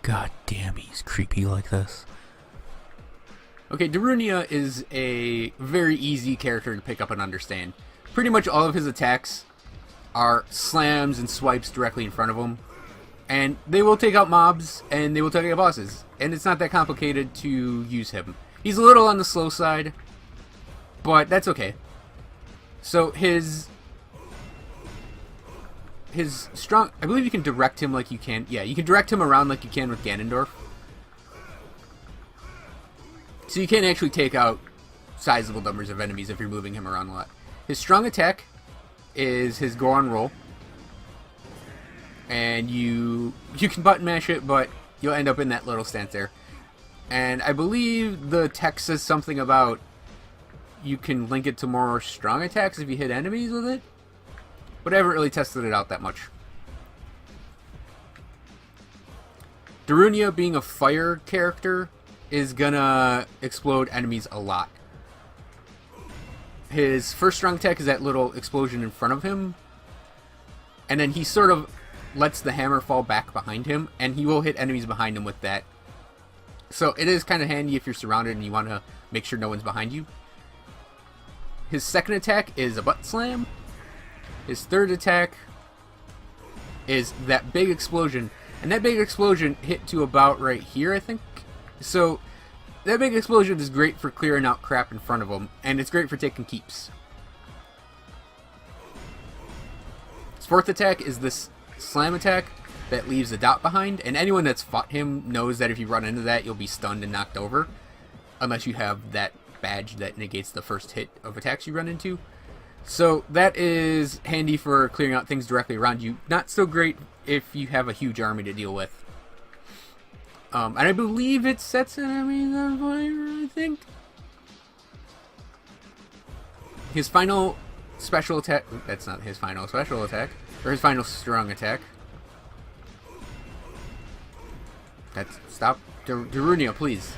God damn, he's creepy like this. Okay, Darunia is a very easy character to pick up and understand. Pretty much all of his attacks are slams and swipes directly in front of him. And they will take out mobs, and they will take out bosses. And it's not that complicated to use him. He's a little on the slow side, but that's okay. So his strong... I believe you can direct him like you can... Yeah, you can direct him around like you can with Ganondorf. So you can actually take out sizable numbers of enemies if you're moving him around a lot. His strong attack is his Goron roll. And you can button mash it, but you'll end up in that little stance there. And I believe the text says something about you can link it to more strong attacks if you hit enemies with it. But I haven't really tested it out that much. Darunia, being a fire character, is gonna explode enemies a lot. His first strong attack is that little explosion in front of him. And then he sort of lets the hammer fall back behind him, and he will hit enemies behind him with that. So it is kind of handy if you're surrounded and you want to make sure no one's behind you. His second attack is a butt slam. His third attack is that big explosion. And that big explosion hit to about right here, I think. So that big explosion is great for clearing out crap in front of him, and it's great for taking keeps. His fourth attack is this slam attack that leaves a dot behind, and anyone that's fought him knows that if you run into that, you'll be stunned and knocked over, unless you have that badge that negates the first hit of attacks you run into. So that is handy for clearing out things directly around you. Not so great if you have a huge army to deal with. And I believe it sets enemies on fire, I think. His final special attack... That's not his final special attack. Or his final strong attack. Stop. Darunia, please.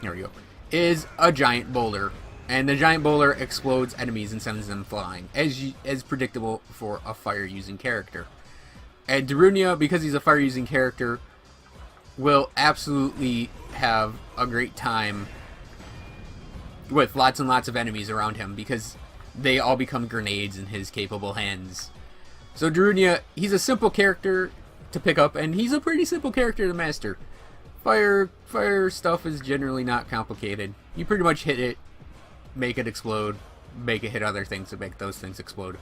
There we go. Is a giant boulder. And the giant boulder explodes enemies and sends them flying. As predictable for a fire-using character. And Darunia, because he's a fire-using character, will absolutely have a great time with lots and lots of enemies around him, because they all become grenades in his capable hands. So Darunia, he's a simple character to pick up, and he's a pretty simple character to master. Fire stuff is generally not complicated. You pretty much hit it, make it explode, make it hit other things to make those things explode.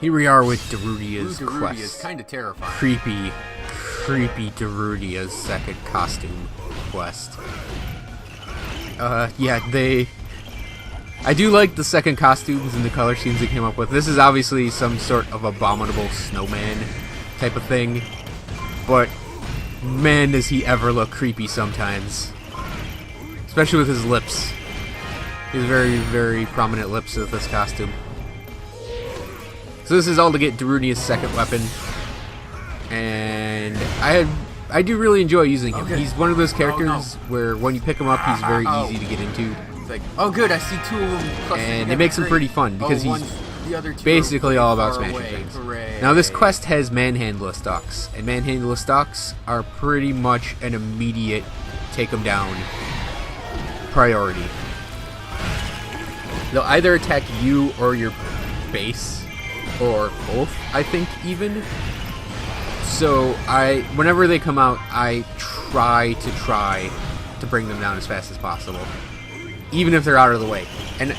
Here we are with Darunia's quest. Is kind of terrifying. Creepy Darunia's second costume quest. Yeah, I do like the second costumes and the color schemes they came up with. This is obviously some sort of abominable snowman type of thing, but man, does he ever look creepy sometimes. Especially with his lips. He has very, very prominent lips with this costume. So this is all to get Darunia's second weapon, and I do really enjoy using him. Okay. He's one of those characters where when you pick him up, he's very easy to get into. It's like, oh good, I see two of them. And it makes him pretty fun, because he's basically all about smashing things. Hooray. Now this quest has manhandler stocks, and manhandler stocks are pretty much an immediate take them down priority. They'll either attack you or your base, or both, I think, even. So whenever they come out, I try to bring them down as fast as possible, even if they're out of the way. And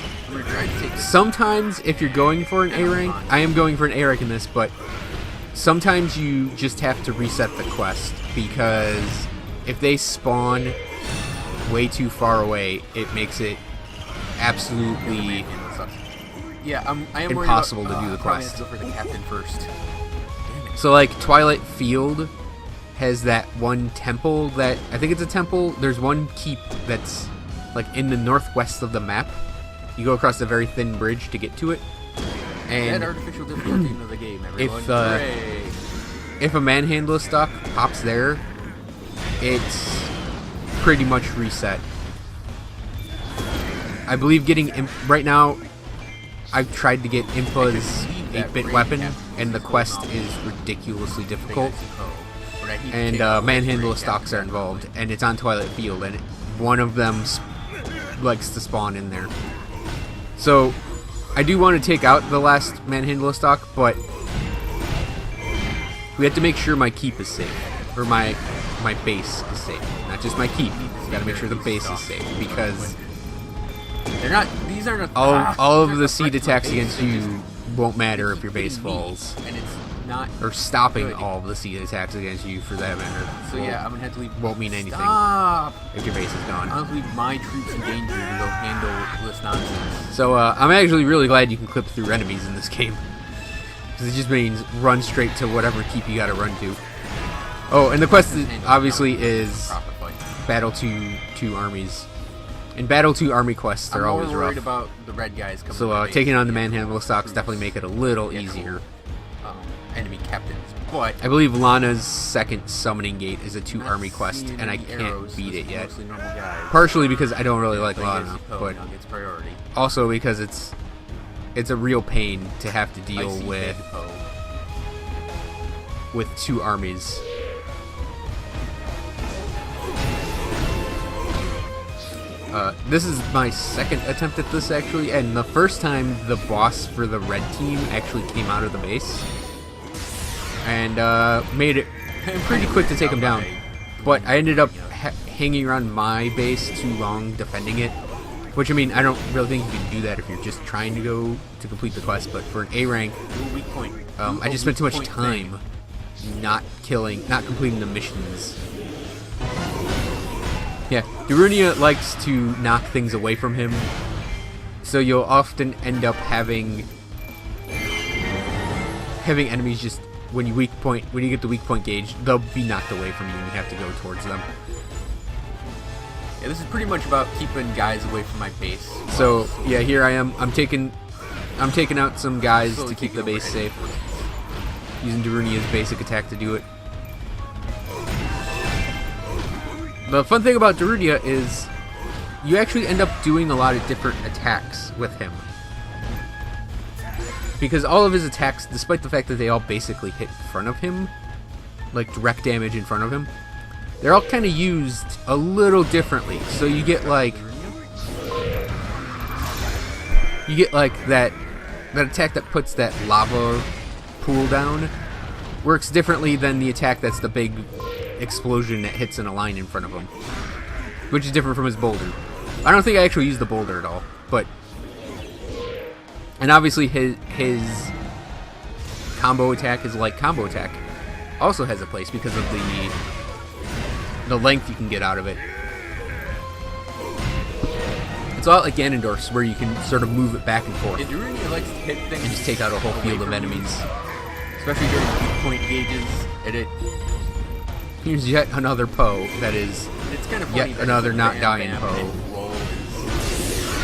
sometimes, if you're going for an A rank, I am going for an A rank in this, but sometimes you just have to reset the quest, because if they spawn way too far away, it makes it absolutely I am impossible to do the quest. Go for the captain first. So like Twilight Field has that one temple that, I think it's a temple, there's one keep that's like in the northwest of the map. You go across a very thin bridge to get to it. And that artificial difficulty of the game, everyone. If a manhandler stock pops there, it's pretty much reset. I believe getting right now, I've tried to get Impa's 8-bit weapon, and the quest is ridiculously difficult. And manhandle stocks are involved, and it's on Twilight Field, and one of them likes to spawn in there. So I do want to take out the last manhandle stock, but we have to make sure my keep is safe, or my base is safe. Not just my keep. Got to make sure the base is safe, because they're not. These aren't all of the seed attacks against you won't matter if your base falls. And it's not. Or stopping all of the seed attacks against you, for that matter. So yeah, I'm gonna have to leave. Won't mean anything if your base is gone. I'll leave my troops in danger to go handle this nonsense. So I'm actually really glad you can clip through enemies in this game, because it just means run straight to whatever keep you gotta run to. Oh, and the quest obviously is battle two armies. In Battle 2 army quests, they're always rough. I'm worried about the red guys coming. So taking on the manhandle stocks definitely make it a little easier. Enemy captains, but I believe Lana's second summoning gate is a 2 army quest, and I can't beat it yet. Partially because I don't really like Lana, but also because it's a real pain to have to deal with 2 armies. This is my second attempt at this, actually, and the first time the boss for the red team actually came out of the base, and made it pretty quick to take him down. But I ended up hanging around my base too long defending it, which, I mean, I don't really think you can do that if you're just trying to go to complete the quest, but for an A rank, I just spent too much time not completing the missions. Yeah, Darunia likes to knock things away from him, so you'll often end up having enemies just when you get the weak point gauge, they'll be knocked away from you and you have to go towards them. Yeah, this is pretty much about keeping guys away from my base. So yeah, here I am. I'm taking out some guys to keep the base safe, using Darunia's basic attack to do it. The fun thing about Darunia is you actually end up doing a lot of different attacks with him. Because all of his attacks, despite the fact that they all basically hit in front of him, like direct damage in front of him, they're all kind of used a little differently. So you get like that attack that puts that lava pool down works differently than the attack that's the big explosion that hits in a line in front of him, which is different from his boulder. I don't think I actually used the boulder at all, but and obviously his combo attack, his light combo attack, also has a place because of the length you can get out of it. It's a lot like Ganondorf's, where you can sort of move it back and forth. It really likes to hit things and just take out a whole field of enemies, especially during weak point gauges. Here's yet another Poe that is yet another not dying Poe.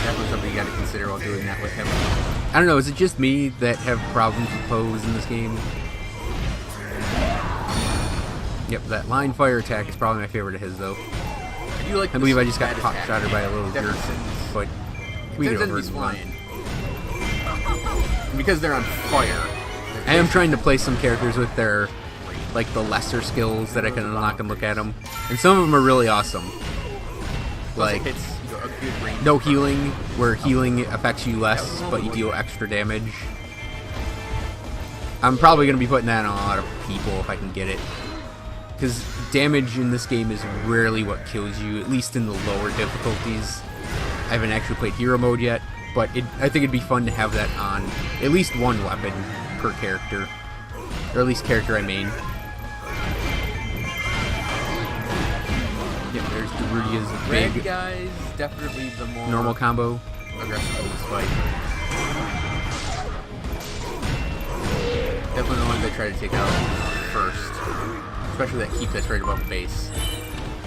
Definitely something you got to consider while doing that with him. I don't know, is it just me that have problems with Poes in this game? Yep, that line fire attack is probably my favorite of his, though. I believe I just got pop-shotted by a little jerk, but we get over it. Because they're on fire. I am trying to play some characters with their the lesser skills that I can unlock and look at them, and some of them are really awesome. Like no healing, where healing affects you less, but you deal extra damage. I'm probably going to be putting that on a lot of people if I can get it, because damage in this game is rarely what kills you, at least in the lower difficulties. I haven't actually played hero mode yet, but I think it'd be fun to have that on at least one weapon per character, or at least character I main. Yep, there's Darunia's big red guys, definitely the more normal combo. Aggressive in this fight. Definitely the ones I try to take out first, especially that keep that's right above the base.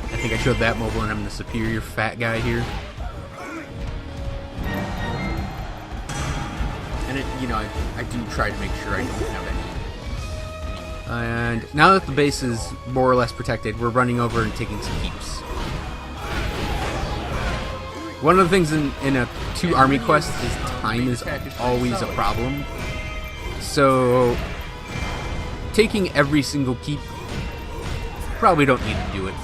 I think I showed that mobile, and I'm the superior fat guy here. And I do try to make sure I don't have any. And now that the base is more or less protected, we're running over and taking some keeps. One of the things in a 2 army quest is time is always a problem. So, taking every single keep, probably don't need to do it.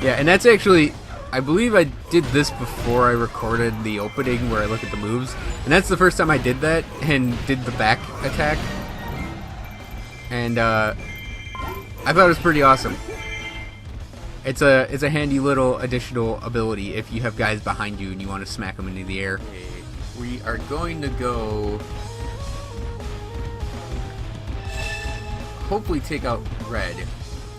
Yeah, and that's actually, I believe I did this before I recorded the opening where I look at the moves, and that's the first time I did that and did the back attack, and I thought it was pretty awesome. It's a handy little additional ability if you have guys behind you and you want to smack them into the air. Okay, we are going to go hopefully take out red.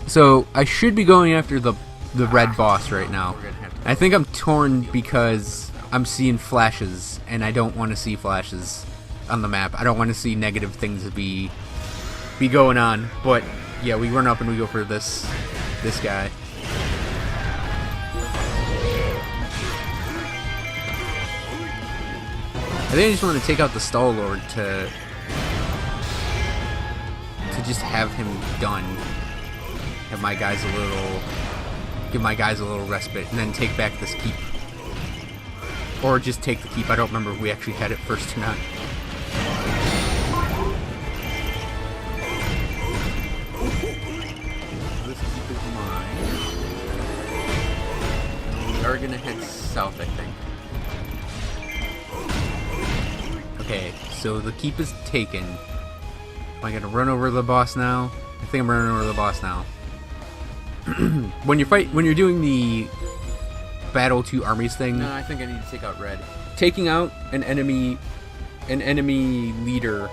So I should be going after the red boss right now. I think I'm torn because I'm seeing flashes, and I don't want to see flashes on the map. I don't want to see negative things be going on. But yeah, we run up and we go for this guy. I think I just want to take out the Stall Lord to just have him done. Have my guys give my guys a little respite, and then take back this keep. Or just take the keep. I don't remember if we actually had it first or not. This keep is mine. We are gonna head south, I think. Okay, so the keep is taken. Am I gonna run over the boss now? I think I'm running over the boss now. When you're doing the battle two armies thing, No, I think I need to take out red. taking out an enemy leader,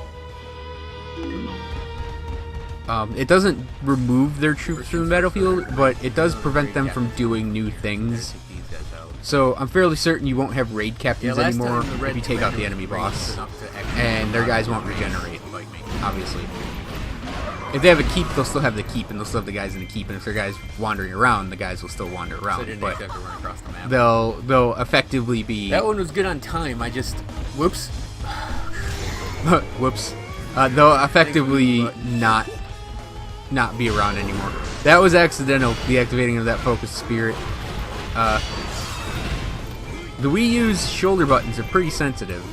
it doesn't remove their troops from the battlefield, but it does prevent them from doing new things. Take these guys out. So I'm fairly certain you won't have raid captains last anymore time the red if you take out the commander enemy was raised boss, enough to actually and their guys won't regenerate, obviously. If they have a keep, they'll still have the keep, and they'll still have the guys in the keep, and if their guys wandering around, the guys will still wander So I around, didn't but actually have to run across the map. they'll effectively be... That one was good on time. I just... Whoops. Whoops. They'll effectively not be around anymore. That was accidental, the activating of that focus spirit. The Wii U's shoulder buttons are pretty sensitive.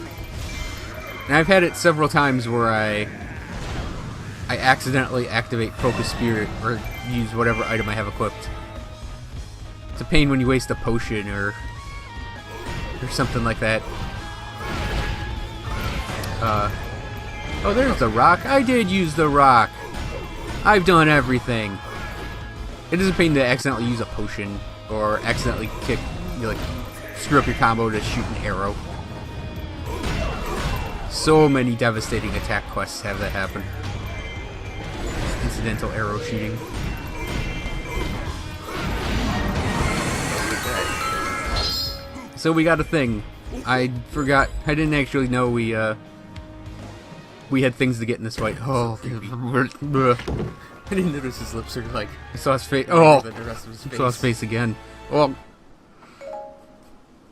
And I've had it several times where I accidentally activate focus spirit or use whatever item I have equipped. It's a pain when you waste a potion or something like that. Oh, there's the rock. I did use the rock. I've done everything. It is a pain to accidentally use a potion or accidentally screw up your combo to shoot an arrow. So many devastating attack quests have that happen. Incidental arrow shooting. So we got a thing. I forgot. I didn't actually know we had things to get in this fight. Oh, I didn't notice his lips are like... I saw his face. Oh, the rest of his I face. saw his face again. Oh,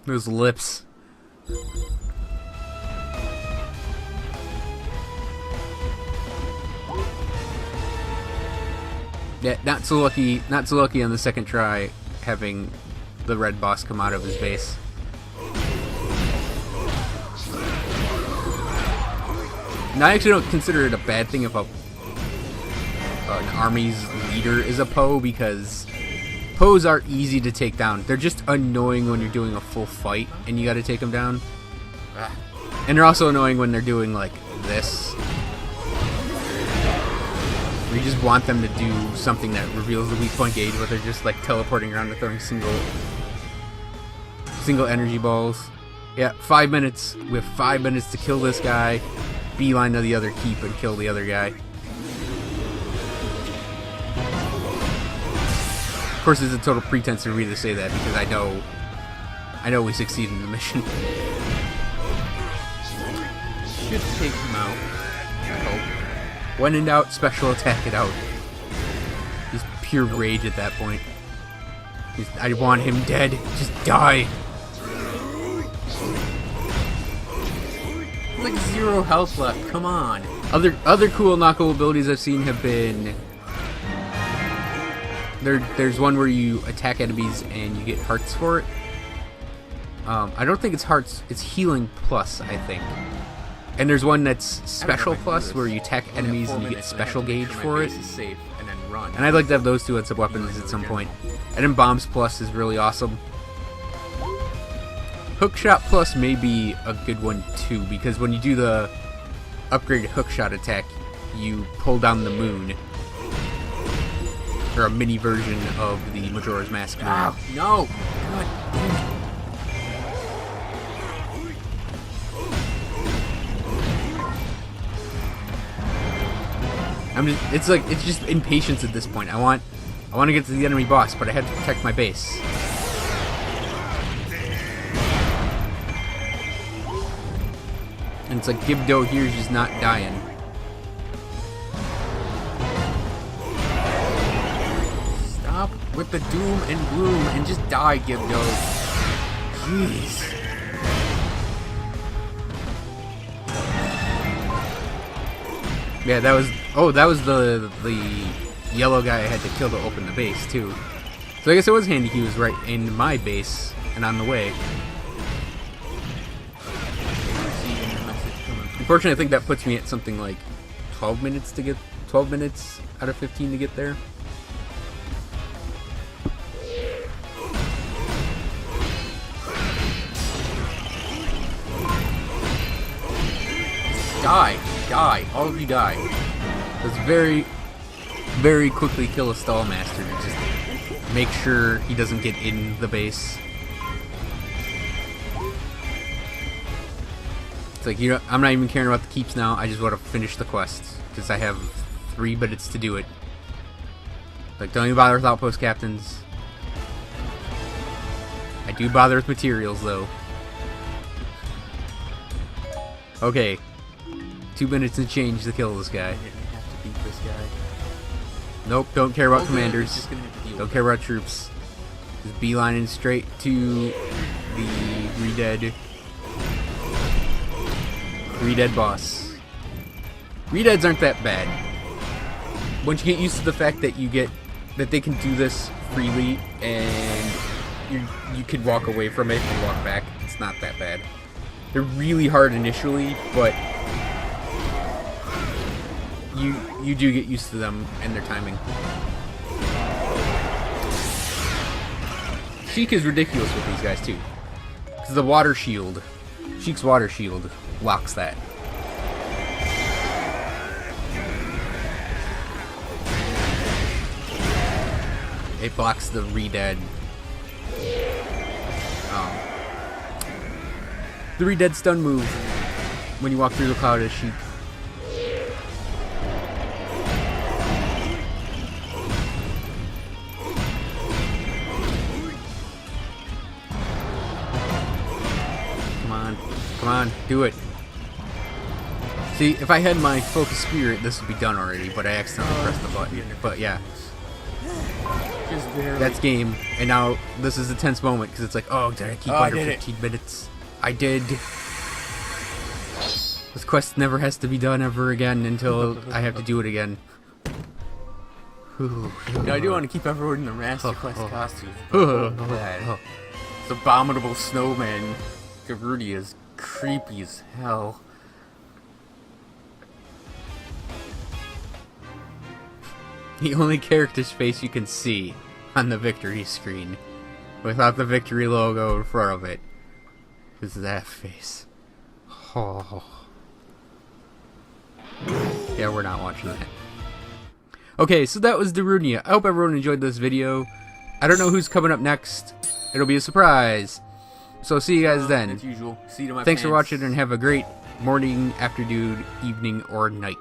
those lips. Yeah, not so lucky on the second try having the red boss come out of his base. And I actually don't consider it a bad thing if an army's leader is a Poe, because Poes are easy to take down. They're just annoying when you're doing a full fight and you gotta take them down. And they're also annoying when they're doing like this. You just want them to do something that reveals the weak point gauge, but they're just like teleporting around and throwing single energy balls. Yeah, 5 minutes. We have 5 minutes to kill this guy, beeline to the other keep, and kill the other guy. Of course, it's a total pretense for me to say that because I know we succeed in the mission. Should take him out. I hope. When in doubt, special attack it out. He's pure rage at that point. I want him dead. Just die. Like 0 health left. Come on. Other cool knockout abilities I've seen have been... There's one where you attack enemies and you get hearts for it. I don't think it's hearts. It's healing plus, I think. And there's one that's special plus, where you attack enemies and you get special gauge for it. Safe and then run. And I'd like to have those two on some weapons at some point. And then bombs plus is really awesome. Hookshot plus may be a good one too, because when you do the upgraded hookshot attack, you pull down the moon. Or a mini version of the Majora's Mask moon. Ah, no! God damn it. It's just impatience at this point. I want to get to the enemy boss, but I have to protect my base. And it's like Gibdo here is just not dying. Stop with the doom and gloom and just die, Gibdo. Jeez. Yeah, that was the yellow guy I had to kill to open the base too. So I guess it was handy he was right in my base and on the way. Unfortunately, I think that puts me at something like 12 minutes out of 15 to get there. Die, all of you die. Let's very, very quickly kill a stall master to just make sure he doesn't get in the base. It's like, you know, I'm not even caring about the keeps now. I just want to finish the quest because I have 3 minutes to do it. Like, don't even bother with outpost captains. I do bother with materials though. Okay. 2 minutes and change to kill this guy. I have to beat this guy. Nope, don't care about commanders. Just gonna have to deal Don't with care about troops. Just beelining straight to the Redead boss. Redeads aren't that bad. Once you get used to the fact that they can do this freely and you could walk away from it and walk back, it's not that bad. They're really hard initially, but you do get used to them and their timing. Sheik is ridiculous with these guys too, because the water shield, Sheik's water shield, blocks that. It blocks the Redead. The Redead stun move when you walk through the cloud as Sheik. Come on, do it. See, if I had my focus spirit, this would be done already, but I accidentally pressed the button. But yeah. That's game. And now this is a tense moment because it's like, oh, did I keep under 15 minutes? I did. This quest never has to be done ever again until I have to do it again. I do want to keep everyone in the Master Quest costume. This abominable snowman Darunia is creepy as hell. The only character's face you can see on the victory screen without the victory logo in front of it is that face. Oh. Yeah, we're not watching that. Okay, so that was Darunia. I hope everyone enjoyed this video. I don't know who's coming up next. It'll be a surprise. So see you guys then. As usual. See you to my Thanks fans. for watching and have a great morning, afternoon, evening, or night.